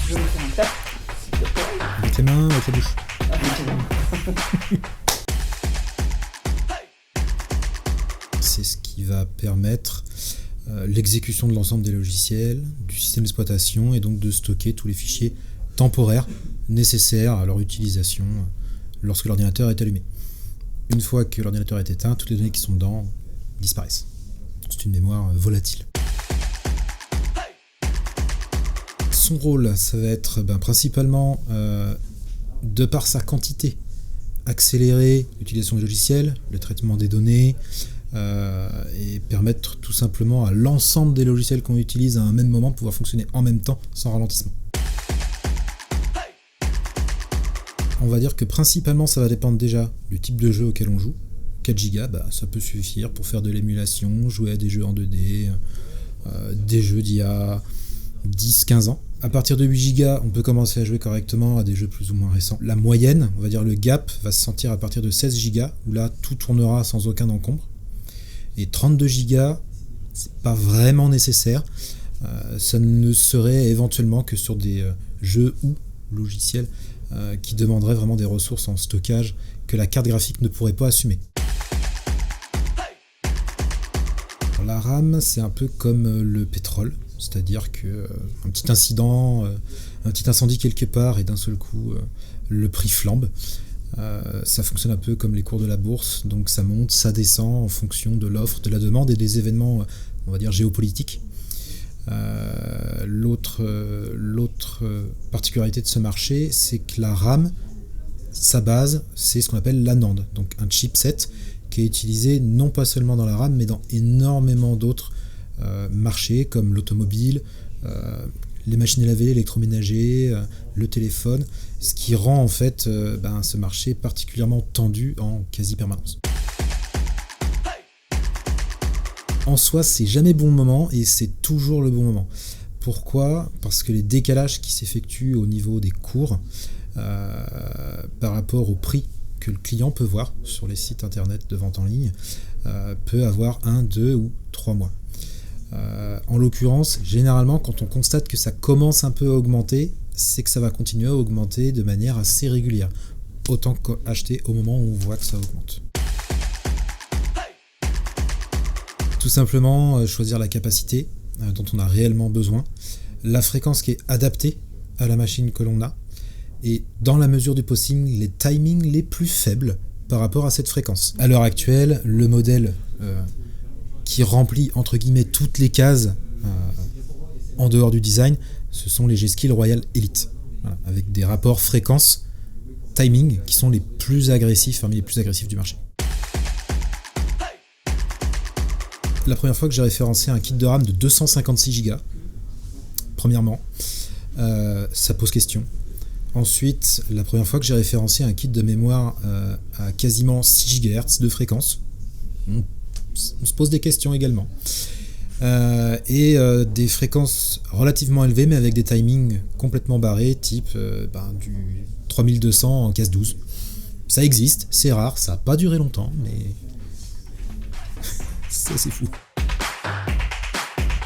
Je vais faire un tap, s'il te plaît. Avec les mains, avec la bouche. C'est ce qui va permettre l'exécution de l'ensemble des logiciels, du système d'exploitation et donc de stocker tous les fichiers temporaires nécessaires à leur utilisation lorsque l'ordinateur est allumé. Une fois que l'ordinateur est éteint, toutes les données qui sont dedans disparaissent. C'est une mémoire volatile. Son rôle, ça va être principalement, de par sa quantité, accélérer l'utilisation des logiciels, le traitement des données, et permettre tout simplement à l'ensemble des logiciels qu'on utilise à un même moment de pouvoir fonctionner en même temps sans ralentissement. On va dire que principalement ça va dépendre déjà du type de jeu auquel on joue. 4 Go, ça peut suffire pour faire de l'émulation, jouer à des jeux en 2D, des jeux d'il y a 10-15 ans. À partir de 8 Go, on peut commencer à jouer correctement à des jeux plus ou moins récents. La moyenne, on va dire le gap, va se sentir à partir de 16 Go, où là tout tournera sans aucun encombre. Et 32 Go, c'est pas vraiment nécessaire. Ça ne serait éventuellement que sur des jeux ou logiciels qui demanderaient vraiment des ressources en stockage que la carte graphique ne pourrait pas assumer. La RAM, c'est un peu comme le pétrole, c'est-à-dire qu'un petit incident, un petit incendie quelque part et d'un seul coup le prix flambe. Ça fonctionne un peu comme les cours de la bourse, donc ça monte, ça descend en fonction de l'offre, de la demande et des événements, on va dire, géopolitiques. L'autre particularité de ce marché, c'est que la RAM, sa base, c'est ce qu'on appelle l'ANAND, donc un chipset qui est utilisé non pas seulement dans la RAM, mais dans énormément d'autres marchés comme l'automobile, les machines à laver, l'électroménager, le téléphone, ce qui rend en fait ce marché particulièrement tendu en quasi-permanence. En soi, c'est jamais bon moment et c'est toujours le bon moment. Pourquoi ? Parce que les décalages qui s'effectuent au niveau des cours par rapport au prix que le client peut voir sur les sites internet de vente en ligne peut avoir 1, 2 ou 3 mois. En l'occurrence, généralement, quand on constate que ça commence un peu à augmenter, c'est que ça va continuer à augmenter de manière assez régulière. Autant qu'acheter au moment où on voit que ça augmente. Tout simplement, choisir la capacité dont on a réellement besoin, la fréquence qui est adaptée à la machine que l'on a, et dans la mesure du possible, les timings les plus faibles par rapport à cette fréquence. À l'heure actuelle, le modèle qui remplit entre guillemets toutes les cases en dehors du design, ce sont les G-Skill Royal Elite, voilà, avec des rapports fréquence-timing qui sont les plus agressifs, parmi les plus agressifs du marché. La première fois que j'ai référencé un kit de RAM de 256 Go, premièrement, ça pose question. Ensuite, la première fois que j'ai référencé un kit de mémoire à quasiment 6 GHz de fréquence, on se pose des questions également. Et des fréquences relativement élevées, mais avec des timings complètement barrés, type du 3200 en case 12. Ça existe, c'est rare, ça n'a pas duré longtemps, mais c'est assez fou.